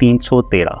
313।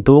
2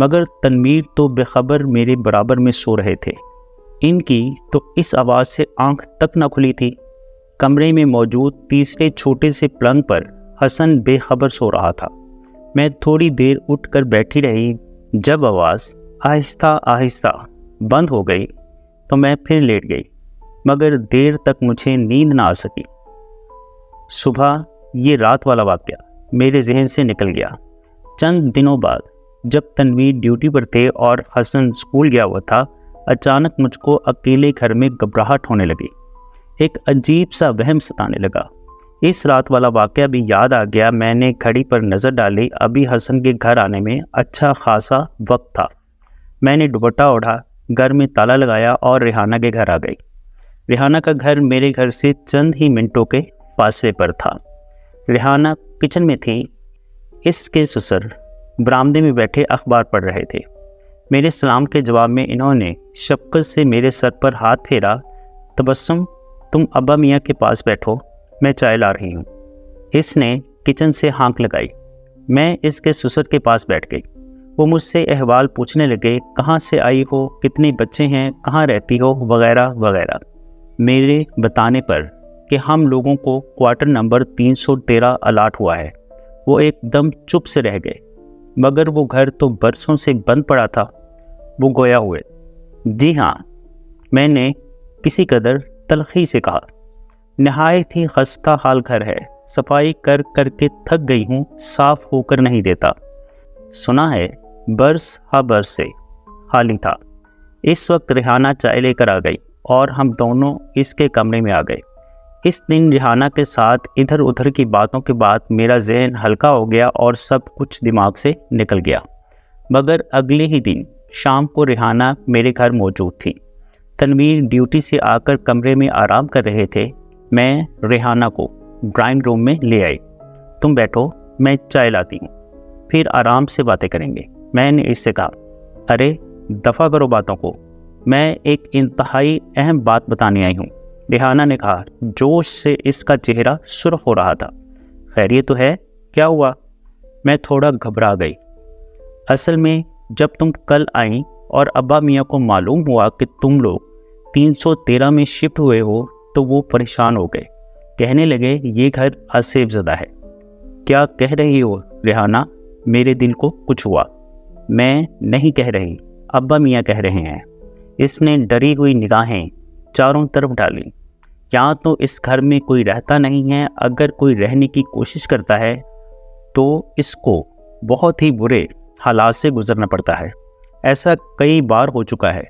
مگر تنویر تو بے خبر میرے برابر میں سو رہے تھے۔ ان کی تو اس آواز سے آنکھ تک نہ کھلی تھی۔ کمرے میں موجود تیسرے چھوٹے سے پلنگ پر حسن بے خبر سو رہا تھا۔ میں تھوڑی دیر اٹھ کر بیٹھی رہی۔ جب آواز آہستہ آہستہ بند ہو گئی تو میں پھر لیٹ گئی، مگر دیر تک مجھے نیند نہ آ سکی۔ صبح یہ رات والا واقعہ میرے ذہن سے نکل گیا۔ چند دنوں بعد جب تنویر ڈیوٹی پر تھے اور حسن اسکول گیا ہوا تھا، اچانک مجھ کو اکیلے گھر میں گھبراہٹ ہونے لگی۔ ایک عجیب سا وہم ستانے لگا۔ اس رات والا واقعہ بھی یاد آ گیا۔ میں نے گھڑی پر نظر ڈالی، ابھی حسن کے گھر آنے میں اچھا خاصا وقت تھا۔ میں نے دوپٹہ اوڑھا، گھر میں تالا لگایا اور ریحانہ کے گھر آ گئی۔ ریحانہ کا گھر میرے گھر سے چند ہی منٹوں کے فاصلے پر تھا۔ ریحانہ کچن میں تھی، اس کے سسر برآمدے میں بیٹھے اخبار پڑھ رہے تھے۔ میرے سلام کے جواب میں انہوں نے شفقت سے میرے سر پر ہاتھ پھیرا۔ تبسم، تم ابا میاں کے پاس بیٹھو، میں چائے لا رہی ہوں۔ اس نے کچن سے ہانک لگائی۔ میں اس کے سسر کے پاس بیٹھ گئی۔ وہ مجھ سے احوال پوچھنے لگے، کہاں سے آئی ہو، کتنے بچے ہیں، کہاں رہتی ہو، وغیرہ وغیرہ۔ میرے بتانے پر کہ ہم لوگوں کو کوارٹر نمبر 313 الاٹ ہوا ہے، وہ ایک دم چپ سے رہ گئے، مگر وہ گھر تو برسوں سے بند پڑا تھا۔ وہ گویا ہوئے۔ جی ہاں، میں نے کسی قدر تلخی سے کہا، نہایت ہی خستہ حال گھر ہے، صفائی کر کر کے تھک گئی ہوں، صاف ہو کر نہیں دیتا۔ سنا ہے برس ہا برس سے خالی تھا۔ اس وقت ریحانہ چائے لے کر آ گئی اور ہم دونوں اس کے کمرے میں آ گئے۔ اس دن ریحانہ کے ساتھ ادھر ادھر کی باتوں کے بعد میرا ذہن ہلکا ہو گیا اور سب کچھ دماغ سے نکل گیا۔ مگر اگلے ہی دن شام کو ریحانہ میرے گھر موجود تھی۔ تنویر ڈیوٹی سے آ کر کمرے میں آرام کر رہے تھے۔ میں ریحانہ کو ڈرائنگ روم میں لے آئی۔ تم بیٹھو، میں چائے لاتی ہوں، پھر آرام سے باتیں کریں گے۔ میں نے اس سے کہا، ارے دفع کرو باتوں کو، میں ایک انتہائی اہم بات بتانے آئی ہوں۔ ریحانہ نے کہا، جوش سے اس کا چہرہ سرخ ہو رہا تھا۔ خیریت تو ہے؟ کیا ہوا؟ میں تھوڑا گھبرا گئی۔ اصل میں جب تم کل آئیں اور ابا میاں کو معلوم ہوا کہ تم لوگ 313 میں شفٹ ہوئے ہو تو وہ پریشان ہو گئے، کہنے لگے یہ گھر آصف زدہ ہے۔ کیا کہہ رہی ہو ریحانہ؟ میرے دل کو کچھ ہوا۔ میں نہیں کہہ رہی، ابا میاں کہہ رہے ہیں۔ اس نے ڈری ہوئی نگاہیں چاروں طرف ڈالی۔ یہاں تو اس گھر میں کوئی رہتا نہیں ہے، اگر کوئی رہنے کی کوشش کرتا ہے تو اس کو بہت ہی برے حالات سے گزرنا پڑتا ہے۔ ایسا کئی بار ہو چکا ہے،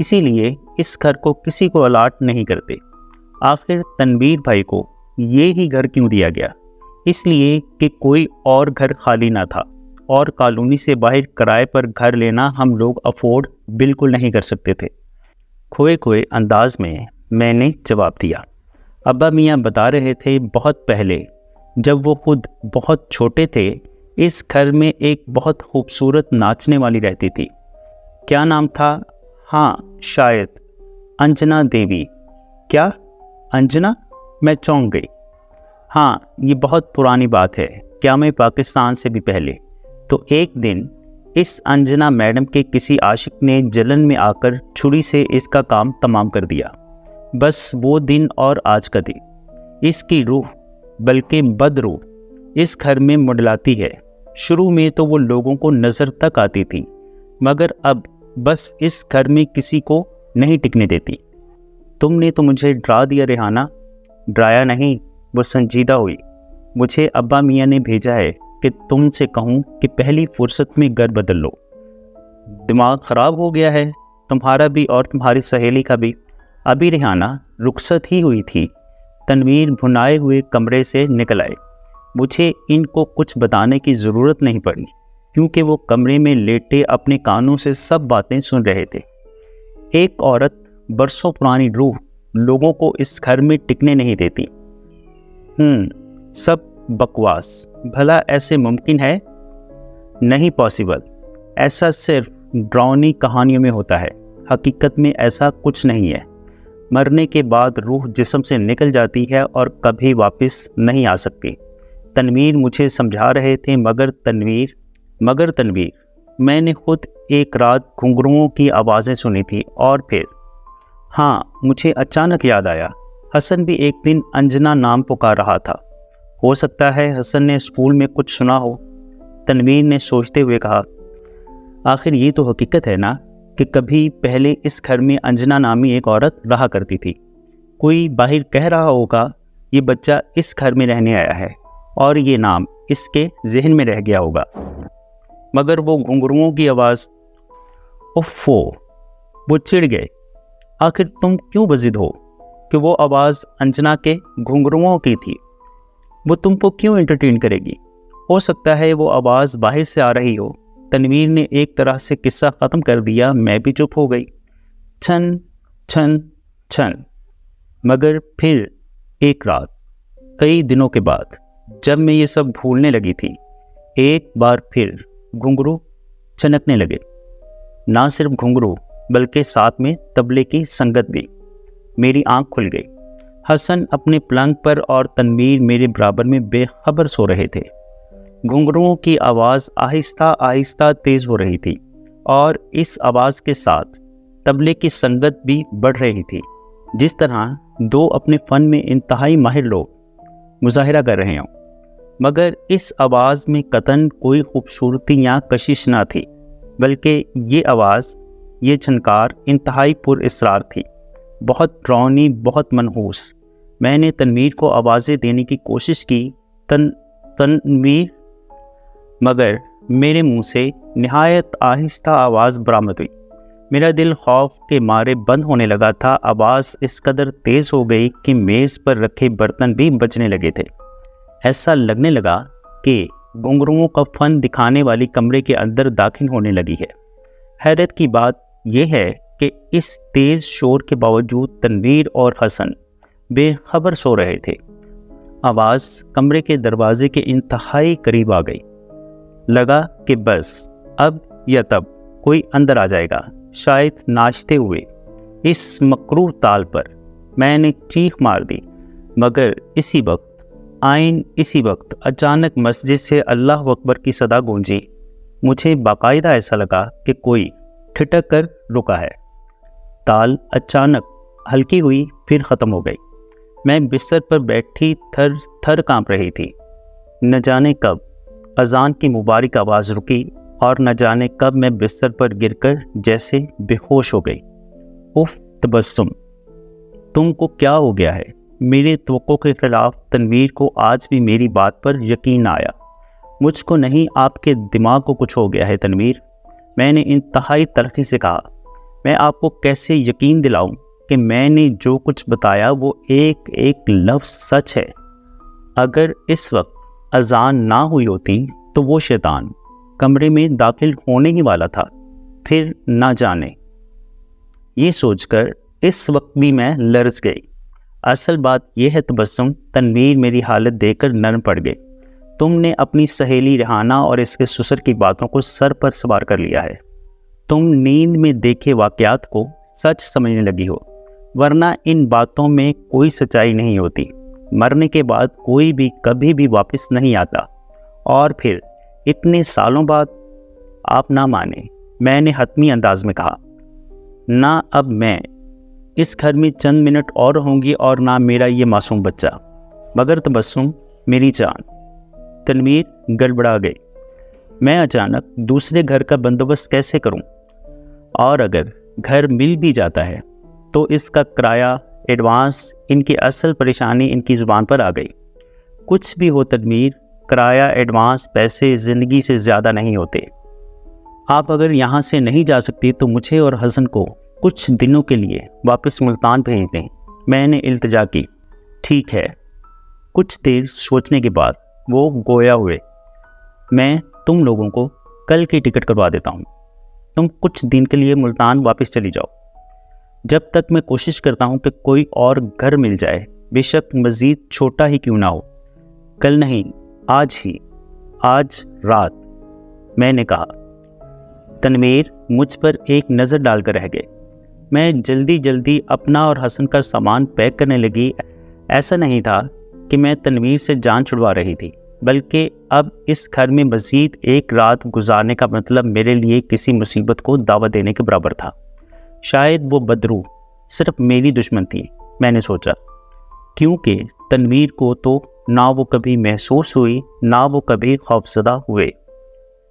اسی لیے اس گھر کو کسی کو الاٹ نہیں کرتے۔ آخر تنویر بھائی کو یہ ہی گھر کیوں دیا گیا؟ اس لیے کہ کوئی اور گھر خالی نہ تھا، اور کالونی سے باہر کرائے پر گھر لینا ہم لوگ افورڈ بالکل نہیں کر سکتے تھے۔ کھوئے کھوئے انداز میں نے جواب دیا، ابا میاں بتا رہے تھے بہت پہلے جب وہ خود بہت چھوٹے تھے، اس گھر میں ایک بہت خوبصورت ناچنے والی رہتی تھی۔ کیا نام تھا؟ ہاں شاید انجنا دیوی۔ کیا انجنا؟ میں چونک گئی۔ ہاں، یہ بہت پرانی بات ہے، کیا میں پاکستان سے بھی پہلے۔ تو ایک دن اس انجنا میڈم کے کسی عاشق نے جلن میں آ کر چھری سے اس کا کام تمام کر دیا۔ بس وہ دن اور آج کا دن۔ اس کی روح، بلکہ بد روح، اس گھر میں منڈلاتی ہے۔ شروع میں تو وہ لوگوں کو نظر تک آتی تھی، مگر اب بس اس گھر میں کسی کو نہیں ٹکنے دیتی۔ تم نے تو مجھے ڈرا دیا ریحانہ۔ ڈرایا نہیں، وہ سنجیدہ ہوئی۔ مجھے ابا میاں نے بھیجا ہے کہ تم سے کہوں کہ پہلی فرصت میں گھر بدل لو۔ دماغ خراب ہو گیا ہے تمہارا بھی اور تمہاری سہیلی کا بھی۔ ابھی ریحانہ رخصت ہی ہوئی تھی۔ تنویر بھنائے ہوئے کمرے سے نکل آئے۔ مجھے ان کو کچھ بتانے کی ضرورت نہیں پڑی، کیونکہ وہ کمرے میں لیٹے اپنے کانوں سے سب باتیں سن رہے تھے۔ ایک عورت برسوں پرانی روح لوگوں کو اس گھر میں ٹکنے نہیں دیتی۔ سب بکواس۔ بھلا ایسے ممکن ہے؟ نہیں پاسبل۔ ایسا صرف ڈراؤنی کہانیوں میں ہوتا ہے، حقیقت میں ایسا کچھ نہیں ہے۔ مرنے کے بعد روح جسم سے نکل جاتی ہے اور کبھی واپس نہیں آ سکتی۔ تنویر مجھے سمجھا رہے تھے، مگر تنویر میں نے خود ایک رات گھنگروؤں کی آوازیں سنی تھی اور پھر ہاں مجھے اچانک یاد آیا حسن بھی ایک دن انجنا نام پکار رہا تھا۔ ہو سکتا ہے حسن نے اسکول میں کچھ سنا ہو، تنویر نے سوچتے ہوئے کہا۔ آخر یہ تو حقیقت ہے نا کہ کبھی پہلے اس گھر میں انجنا نامی ایک عورت رہا کرتی تھی۔ کوئی باہر کہہ رہا ہوگا یہ بچہ اس گھر میں رہنے آیا ہے اور یہ نام اس کے ذہن میں رہ گیا ہوگا۔ مگر وہ گھنگروؤں کی آواز، اوفو، وہ چڑ گئے۔ آخر تم کیوں بضد ہو کہ وہ آواز انجنا کے گھنگروؤں کی تھی؟ وہ تم کو کیوں انٹرٹین کرے گی؟ ہو سکتا ہے وہ آواز باہر سے آ رہی ہو۔ تنویر نے ایک طرح سے قصہ ختم کر دیا، میں بھی چپ ہو گئی۔ چھن چھن چھن۔ مگر پھر ایک رات کئی دنوں کے بعد جب میں یہ سب بھولنے لگی تھی، ایک بار پھر گھنگرو چنکنے لگے۔ نہ صرف گھنگرو بلکہ ساتھ میں طبلے کی سنگت بھی۔ میری آنکھ کھل گئی۔ حسن اپنے پلنگ پر اور تنویر میرے برابر میں بے خبر سو رہے تھے۔ گھنگروؤں کی آواز آہستہ آہستہ تیز ہو رہی تھی اور اس آواز کے ساتھ طبلے کی سنگت بھی بڑھ رہی تھی، جس طرح دو اپنے فن میں انتہائی ماہر لوگ مظاہرہ کر رہے ہوں۔ مگر اس آواز میں قطعاً کوئی خوبصورتی یا کشش نہ تھی، بلکہ یہ آواز، یہ جھنکار انتہائی پر اسرار تھی، بہت ڈراؤنی، بہت منحوس۔ میں نے تنویر کو آوازیں دینے کی کوشش کی، تنویر، مگر میرے منہ سے نہایت آہستہ آواز برآمد ہوئی۔ میرا دل خوف کے مارے بند ہونے لگا تھا۔ آواز اس قدر تیز ہو گئی کہ میز پر رکھے برتن بھی بجنے لگے تھے۔ ایسا لگنے لگا کہ گھنگروؤں کا فن دکھانے والی کمرے کے اندر داخل ہونے لگی ہے۔ حیرت کی بات یہ ہے کہ اس تیز شور کے باوجود تنویر اور حسن بے خبر سو رہے تھے۔ آواز کمرے کے دروازے کے انتہائی قریب آ گئی۔ لگا کہ بس اب یا تب کوئی اندر آ جائے گا۔ شاید ناچتے ہوئے اس مکروہ تال پر میں نے چیخ مار دی، مگر اسی وقت اچانک مسجد سے اللہ اکبر کی صدا گونجی۔ مجھے باقاعدہ ایسا لگا کہ کوئی ٹھٹک کر رکا ہے۔ تال اچانک ہلکی ہوئی، پھر ختم ہو گئی۔ میں بستر پر بیٹھی تھر کانپ رہی تھی۔ نہ جانے کب اذان کی مبارک آواز رکی اور نہ جانے کب میں بستر پر گر کر جیسے بے ہوش ہو گئی۔ اف تبسم، تم کو کیا ہو گیا ہے؟ میرے توقع کے خلاف تنویر کو آج بھی میری بات پر یقین آیا۔ مجھ کو نہیں، آپ کے دماغ کو کچھ ہو گیا ہے تنویر، میں نے انتہائی تلخی سے کہا۔ میں آپ کو کیسے یقین دلاؤں کہ میں نے جو کچھ بتایا وہ ایک ایک لفظ سچ ہے؟ اگر اس وقت اذان نہ ہوئی ہوتی تو وہ شیطان کمرے میں داخل ہونے ہی والا تھا، پھر نہ جانے۔ یہ سوچ کر اس وقت بھی میں لرز گئی۔ اصل بات یہ ہے تبسم، تنویر میری حالت دیکھ کر نرم پڑ گئے۔ تم نے اپنی سہیلی ریحانہ اور اس کے سسر کی باتوں کو سر پر سوار کر لیا ہے۔ تم نیند میں دیکھے واقعات کو سچ سمجھنے لگی ہو، ورنہ ان باتوں میں کوئی سچائی نہیں ہوتی۔ مرنے کے بعد کوئی بھی کبھی بھی واپس نہیں آتا، اور پھر اتنے سالوں بعد۔ آپ نہ مانیں، میں نے حتمی انداز میں کہا، نہ اب میں اس گھر میں چند منٹ اور رہوں گی اور نہ میرا یہ معصوم بچہ۔ مگر تبسم میری جان، تنویر گڑبڑا گئی۔ میں اچانک دوسرے گھر کا بندوبست کیسے کروں؟ اور اگر گھر مل بھی جاتا ہے تو اس کا کرایہ، ایڈوانس، ان کی اصل پریشانی ان کی زبان پر آ گئی۔ کچھ بھی ہو تنویر، کرایہ، ایڈوانس، پیسے زندگی سے زیادہ نہیں ہوتے۔ آپ اگر یہاں سے نہیں جا سکتی تو مجھے اور حسن کو کچھ دنوں کے لیے واپس ملتان بھیج دیں۔ میں نے التجا کی۔ ٹھیک ہے۔ کچھ دیر سوچنے کے بعد وہ گویا ہوئے، میں تم لوگوں کو کل کی ٹکٹ کروا دیتا ہوں، تم کچھ دن کے لیے ملتان واپس چلی جاؤ، جب تک میں کوشش کرتا ہوں کہ کوئی اور گھر مل جائے، بے شک مزید چھوٹا ہی کیوں نہ ہو۔ کل نہیں، آج ہی، آج رات، میں نے کہا۔ تنویر مجھ پر ایک نظر ڈال کر رہ گئے۔ میں جلدی اپنا اور حسن کا سامان پیک کرنے لگی۔ ایسا نہیں تھا کہ میں تنویر سے جان چھڑوا رہی تھی، بلکہ اب اس گھر میں مزید ایک رات گزارنے کا مطلب میرے لیے کسی مصیبت کو دعوت دینے کے برابر تھا۔ شاید وہ بدروح صرف میری دشمن تھی، میں نے سوچا، کیونکہ تنویر کو تو نہ وہ کبھی محسوس ہوئی نہ وہ کبھی خوفزدہ ہوئے۔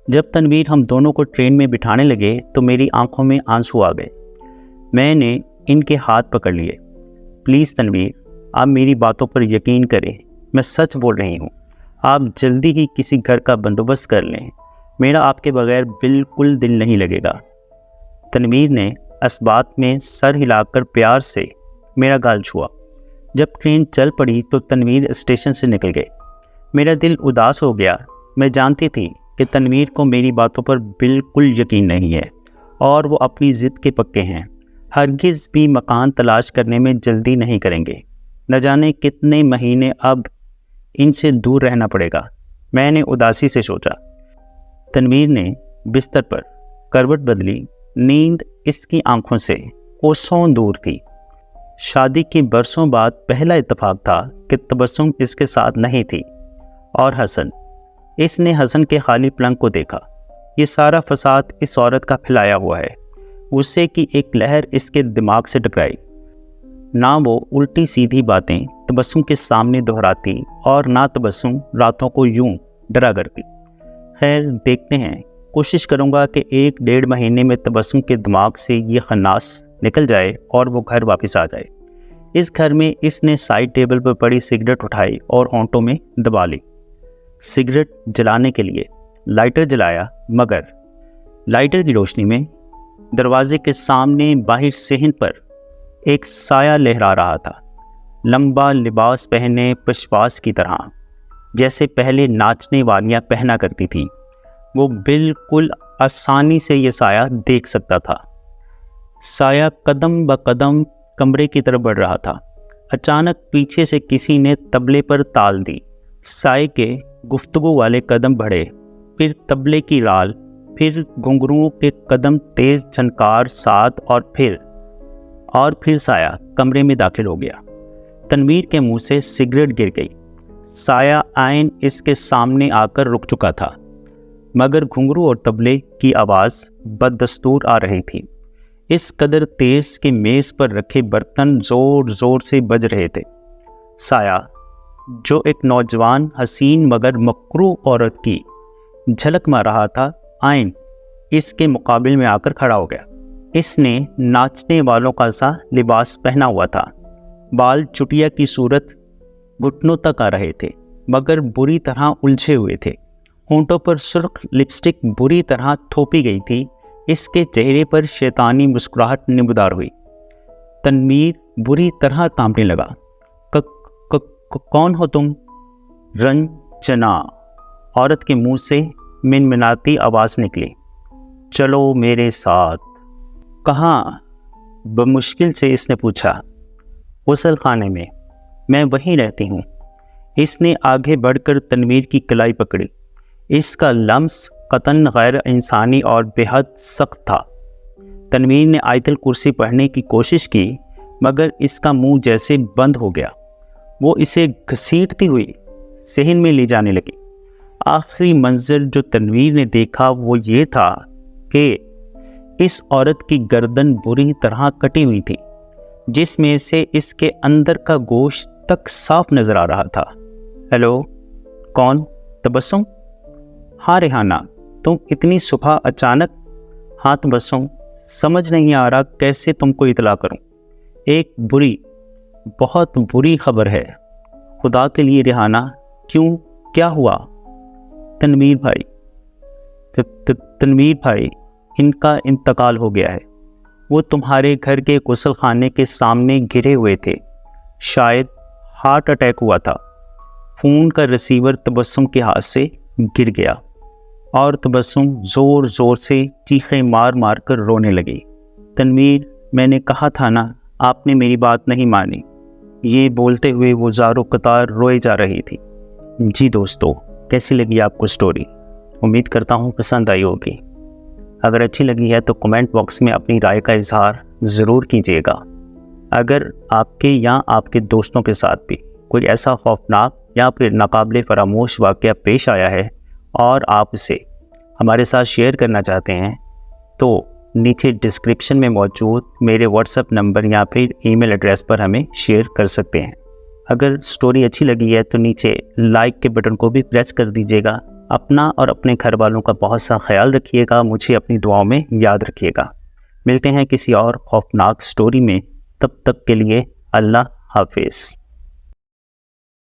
جب تنویر ہم دونوں کو ٹرین میں بٹھانے لگے تو میری آنکھوں میں آنسو آ گئے۔ میں نے ان کے ہاتھ پکڑ لیے۔ پلیز تنویر، آپ میری باتوں پر یقین کریں، میں سچ بول رہی ہوں۔ آپ جلدی ہی کسی گھر کا بندوبست کر لیں، میرا آپ کے بغیر بالکل دل نہیں لگے گا۔ تنویر نے اسبات میں سر ہلا کر پیار سے میرا گال چھوا۔ جب ٹرین چل پڑی تو تنویر اسٹیشن سے نکل گئے۔ میرا دل اداس ہو گیا۔ میں جانتی تھی کہ تنویر کو میری باتوں پر بالکل یقین نہیں ہے اور وہ اپنی ضد کے پکے ہیں۔ ہرگز بھی مکان تلاش کرنے میں جلدی نہیں کریں گے۔ نہ جانے کتنے مہینے اب ان سے دور رہنا پڑے گا، میں نے اداسی سے سوچا۔ تنویر نے بستر پر کروٹ بدلی۔ نیند اس کی آنکھوں سے کوسوں دور تھی۔ شادی کے برسوں بعد پہلا اتفاق تھا کہ تبسم اس کے ساتھ نہیں تھی۔ اور حسن، اس نے حسن کے خالی پلنگ کو دیکھا۔ یہ سارا فساد اس عورت کا پھیلایا ہوا ہے۔ غصے کی ایک لہر اس کے دماغ سے ٹکرائی۔ نہ وہ الٹی سیدھی باتیں تبسم کے سامنے دہراتی اور نہ تبسم راتوں کو یوں ڈرا کرتی۔ خیر، دیکھتے ہیں۔ کوشش کروں گا کہ 1-1.5 مہینے میں تبسم کے دماغ سے یہ خناس نکل جائے اور وہ گھر واپس آ جائے۔ اس گھر میں اس نے سائڈ ٹیبل پر پڑی سگریٹ اٹھائی اور ہونٹوں میں دبا لی۔ سگریٹ جلانے کے لیے لائٹر جلایا، مگر لائٹر کی روشنی میں دروازے کے سامنے باہر صحن پر ایک سایہ لہرا رہا تھا، لمبا لباس پہنے پشواس کی طرح، جیسے پہلے ناچنے والیاں پہنا کرتی تھیں۔ وہ بالکل آسانی سے یہ سایہ دیکھ سکتا تھا۔ سایہ قدم بقدم کمرے کی طرف بڑھ رہا تھا۔ اچانک پیچھے سے کسی نے طبلے پر تال دی۔ سائے کے گفتگو والے قدم بڑھے، پھر طبلے کی رال، پھر گھنگروؤں کے قدم تیز جھنکار ساتھ، اور پھر سایہ کمرے میں داخل ہو گیا۔ تنویر کے منہ سے سگریٹ گر گئی۔ سایہ عین اس کے سامنے آ کر رک چکا تھا، مگر گھنگرو اور طبلے کی آواز بددستور آ رہی تھی، اس قدر تیز کہ میز پر رکھے برتن زور زور سے بج رہے تھے۔ سایہ، جو ایک نوجوان حسین مگر مکروہ عورت کی جھلک مار رہا تھا، عین اس کے مقابل میں آ کر کھڑا ہو گیا۔ اس نے ناچنے والوں کا سا لباس پہنا ہوا تھا۔ بال چٹیا کی صورت گھٹنوں تک آ رہے تھے، مگر بری طرح الجھے ہوئے تھے۔ ہونٹوں پر سرخ لپسٹک بری طرح تھوپی گئی تھی۔ اس کے چہرے پر شیطانی مسکراہٹ نمودار ہوئی۔ تنویر بری طرح کانپنے لگا۔ کون ہو تم؟ رنجنا، عورت کے منہ سے منمناتی آواز نکلی۔ چلو میرے ساتھ۔ کہاں؟ بمشکل سے اس نے پوچھا۔ غسل خانے میں، میں وہیں رہتی ہوں۔ اس نے آگے بڑھ کر تنویر کی کلائی پکڑی۔ اس کا لمس قطعاً غیر انسانی اور بے حد سخت تھا۔ تنویر نے آیت الکرسی پڑھنے کی کوشش کی، مگر اس کا منہ جیسے بند ہو گیا۔ وہ اسے گھسیٹتی ہوئی صحن میں لے جانے لگی۔ آخری منظر جو تنویر نے دیکھا وہ یہ تھا کہ اس عورت کی گردن بری طرح کٹی ہوئی تھی، جس میں سے اس کے اندر کا گوشت تک صاف نظر آ رہا تھا۔ ہیلو، کون؟ تبسم؟ ہاں ریحانہ، تم اتنی صبح اچانک؟ ہاں تبسم، سمجھ نہیں آ رہا کیسے تم کو اطلاع کروں۔ ایک بری، بہت بری خبر ہے۔ خدا کے لیے ریحانہ، کیوں؟ کیا ہوا؟ تنویر بھائی، ان کا انتقال ہو گیا ہے۔ وہ تمہارے گھر کے غسل خانے کے سامنے گرے ہوئے تھے، شاید ہارٹ اٹیک ہوا تھا۔ فون کا ریسیور تبسم کے ہاتھ سے گر گیا اور تبسم زور زور سے چیخیں مار مار کر رونے لگی۔ تنویر، میں نے کہا تھا نا، آپ نے میری بات نہیں مانی۔ یہ بولتے ہوئے وہ زاروں قطار روئے جا رہی تھی۔ جی دوستو، کیسی لگی آپ کو سٹوری؟ امید کرتا ہوں پسند آئی ہوگی۔ اگر اچھی لگی ہے تو کمنٹ باکس میں اپنی رائے کا اظہار ضرور کیجیے گا۔ اگر آپ کے یا آپ کے دوستوں کے ساتھ بھی کوئی ایسا خوفناک یا پھر ناقابل فراموش واقعہ پیش آیا ہے اور آپ اسے ہمارے ساتھ شیئر کرنا چاہتے ہیں تو نیچے ڈسکرپشن میں موجود میرے واٹس ایپ نمبر یا پھر ای میل ایڈریس پر ہمیں شیئر کر سکتے ہیں۔ اگر سٹوری اچھی لگی ہے تو نیچے لائک کے بٹن کو بھی پریس کر دیجیے گا۔ اپنا اور اپنے گھر والوں کا بہت سا خیال رکھیے گا، مجھے اپنی دعاؤں میں یاد رکھیے گا۔ ملتے ہیں کسی اور خوفناک سٹوری میں، تب تک کے لیے اللہ حافظ۔